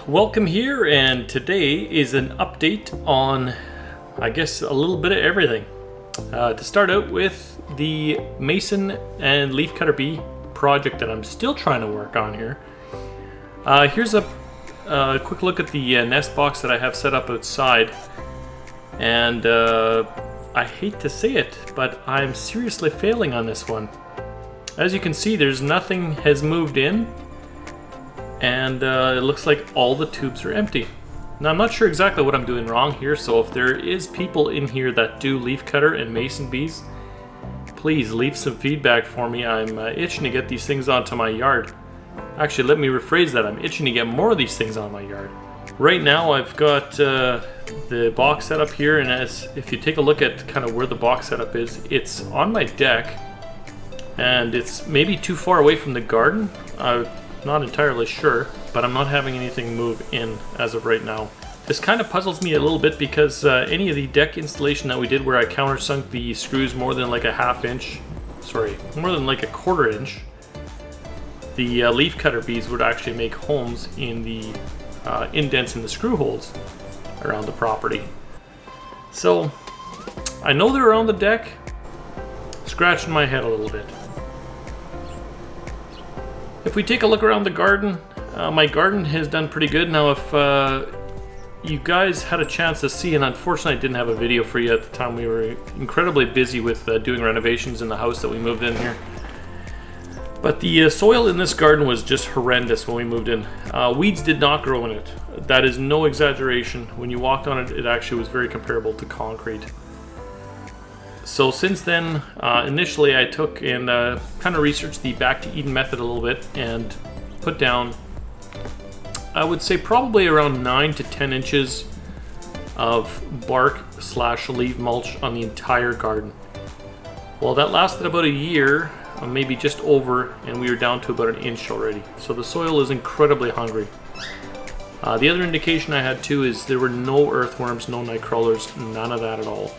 welcome here, and today is an update on, I guess, a little bit of everything. To start out with, the mason and leafcutter bee project that I'm still trying to work on here. Here's a quick look at the nest box that I have set up outside, and I hate to say it, but I'm seriously failing on this one. As you can see, nothing has moved in, and it looks like all the tubes are empty. Now, I'm not sure exactly what I'm doing wrong here, so if there is people in here that do leafcutter and mason bees, please leave some feedback for me. I'm itching to get these things onto my yard. Actually, let me rephrase that. I'm itching to get more of these things on my yard. Right now, I've got the box set up here, and if you take a look at kind of where the box setup is, it's on my deck, and it's maybe too far away from the garden. Not entirely sure, but I'm not having anything move in as of right now. This kind of puzzles me a little bit because any of the deck installation that we did where I countersunk the screws more than like a more than like a quarter inch, the leafcutter bees would actually make homes in the indents in the screw holes around the property. So I know they're on the deck, scratching my head a little bit. If we take a look around the garden, my garden has done pretty good. Now, if you guys had a chance to see, and unfortunately I didn't have a video for you at the time, we were incredibly busy with doing renovations in the house that we moved in here. But the soil in this garden was just horrendous when we moved in. Weeds did not grow in it. That is no exaggeration. When you walked on it, it actually was very comparable to concrete. So since then, initially I took and kind of researched the Back to Eden method a little bit and put down, I would say probably around 9 to 10 inches of bark/leaf mulch on the entire garden. Well, that lasted about a year, maybe just over, and we were down to about an inch already. So the soil is incredibly hungry. The other indication I had too is there were no earthworms, no night crawlers, none of that at all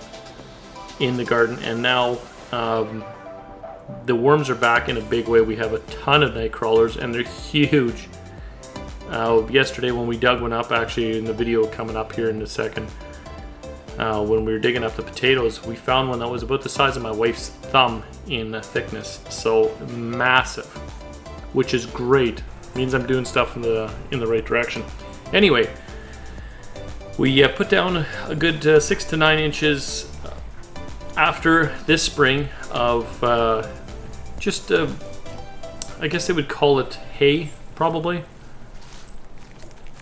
in the garden. And now the worms are back in a big way. We have a ton of night crawlers, and they're huge. Yesterday when we dug one up, actually in the video coming up here in a second, when we were digging up the potatoes, we found one that was about the size of my wife's thumb in thickness. So massive, which is great. Means I'm doing stuff in the right direction. Anyway, we put down a good 6 to 9 inches after this spring of I guess they would call it hay, probably.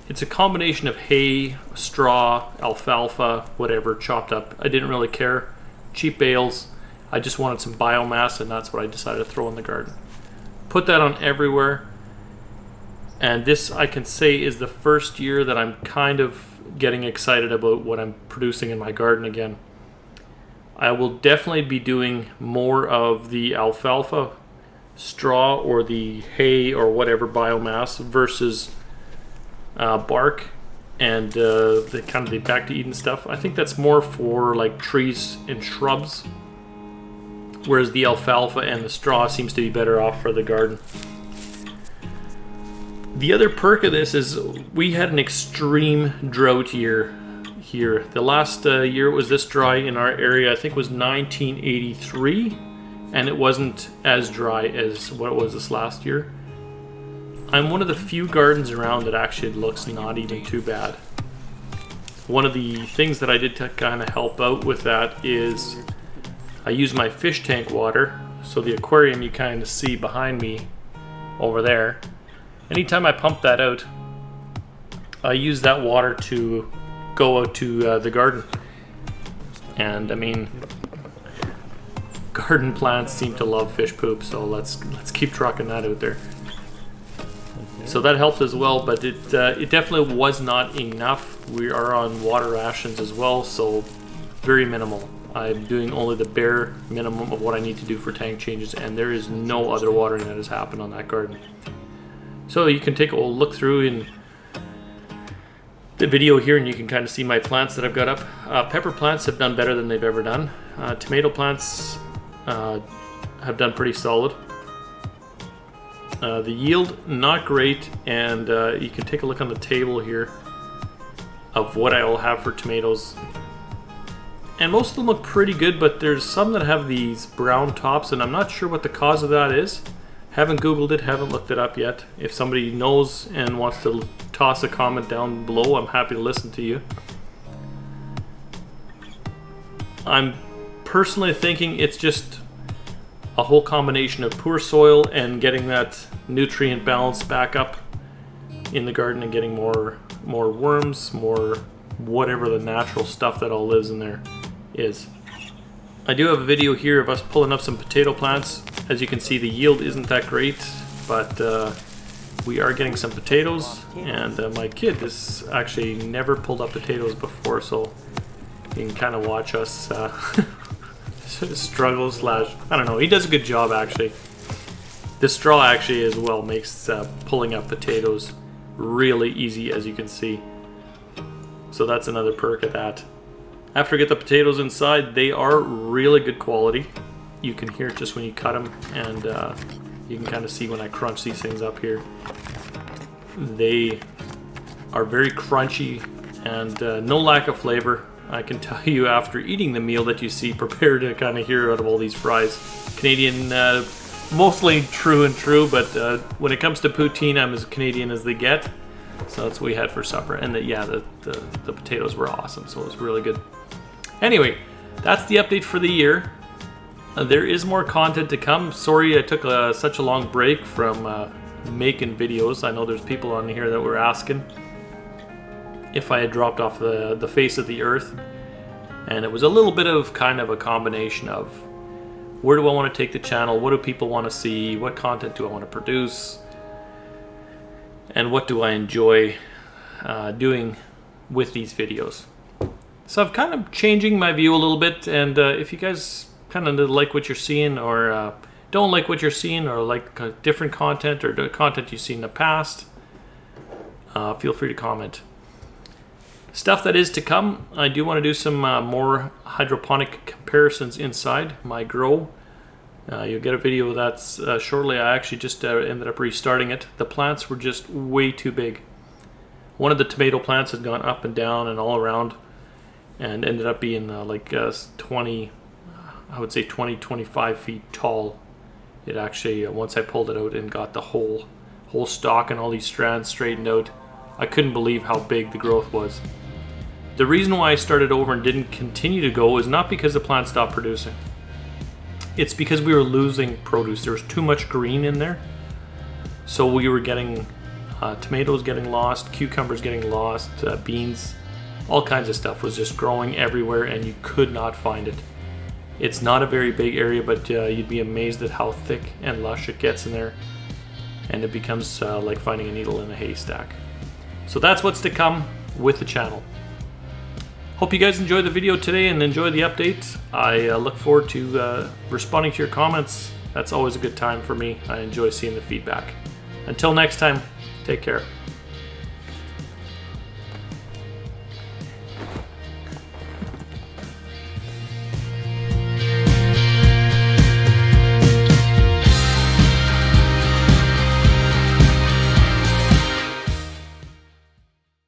It's a combination of hay, straw, alfalfa, whatever, chopped up. I didn't really care. Cheap bales. I just wanted some biomass, and that's what I decided to throw in the garden. Put that on everywhere. And this, I can say, is the first year that I'm kind of getting excited about what I'm producing in my garden again. I will definitely be doing more of the alfalfa, straw, or the hay or whatever biomass versus bark and the kind of the Back to Eden stuff. I think that's more for like trees and shrubs, whereas the alfalfa and the straw seems to be better off for the garden. The other perk of this is we had an extreme drought year here. The last year it was this dry in our area, I think, was 1983, and it wasn't as dry as what it was this last year. I'm one of the few gardens around that actually looks not even too bad. One of the things that I did to kind of help out with that is I use my fish tank water. So the aquarium you kind of see behind me over there, anytime I pump that out, I use that water to go out to the garden. And I mean, garden plants seem to love fish poop, so let's keep trucking that out there. So that helped as well, but it definitely was not enough. We are on water rations as well, so very minimal. I'm doing only the bare minimum of what I need to do for tank changes, and there is no other watering that has happened on that garden. So you can take a look through in the video here, and you can kind of see my plants that I've got up. Pepper plants have done better than they've ever done. Tomato plants have done pretty solid. The yield, not great, and you can take a look on the table here of what I will have for tomatoes. And most of them look pretty good, but there's some that have these brown tops, and I'm not sure what the cause of that is. Haven't Googled it, haven't looked it up yet. If somebody knows and wants to toss a comment down below, I'm happy to listen to you. I'm personally thinking it's just a whole combination of poor soil and getting that nutrient balance back up in the garden and getting more worms, more whatever the natural stuff that all lives in there is. I do have a video here of us pulling up some potato plants. As you can see, the yield isn't that great, but we are getting some potatoes, and my kid has actually never pulled up potatoes before, so you can kind of watch us struggle slash, I don't know, he does a good job actually. The straw actually as well makes pulling up potatoes really easy, as you can see. So that's another perk of that. After I get the potatoes inside, they are really good quality. You can hear it just when you cut them, and you can kind of see when I crunch these things up here. They are very crunchy and no lack of flavor. I can tell you after eating the meal that you see prepared to kind of hear out of all these fries. Canadian, mostly true, but when it comes to poutine, I'm as Canadian as they get. So that's what we had for supper, and the potatoes were awesome, so it was really good. Anyway, that's the update for the year. There is more content to come. Sorry I took such a long break from making videos. I know there's people on here that were asking if I had dropped off the face of the earth, and it was a little bit of kind of a combination of where do I want to take the channel, what do people want to see, what content do I want to produce, and what do I enjoy doing with these videos. So I'm kind of changing my view a little bit, and if you guys kind of like what you're seeing, or don't like what you're seeing, or like different content or the content you've seen in the past, feel free to comment. Stuff that is to come, I do want to do some more hydroponic comparisons inside my grow. You'll get a video of that shortly. I actually just ended up restarting it. The plants were just way too big. One of the tomato plants had gone up and down and all around, and ended up being like 20, I would say 20-25 feet tall. It actually, once I pulled it out and got the whole stalk and all these strands straightened out, I couldn't believe how big the growth was. The reason why I started over and didn't continue to go is not because the plant stopped producing. It's because we were losing produce. There was too much green in there. So we were getting tomatoes getting lost, cucumbers getting lost, beans, all kinds of stuff was just growing everywhere, and you could not find it. It's not a very big area, but you'd be amazed at how thick and lush it gets in there, and it becomes like finding a needle in a haystack. So that's what's to come with the channel. Hope you guys enjoyed the video today and enjoyed the update. I look forward to responding to your comments. That's always a good time for me. I enjoy seeing the feedback. Until next time, take care.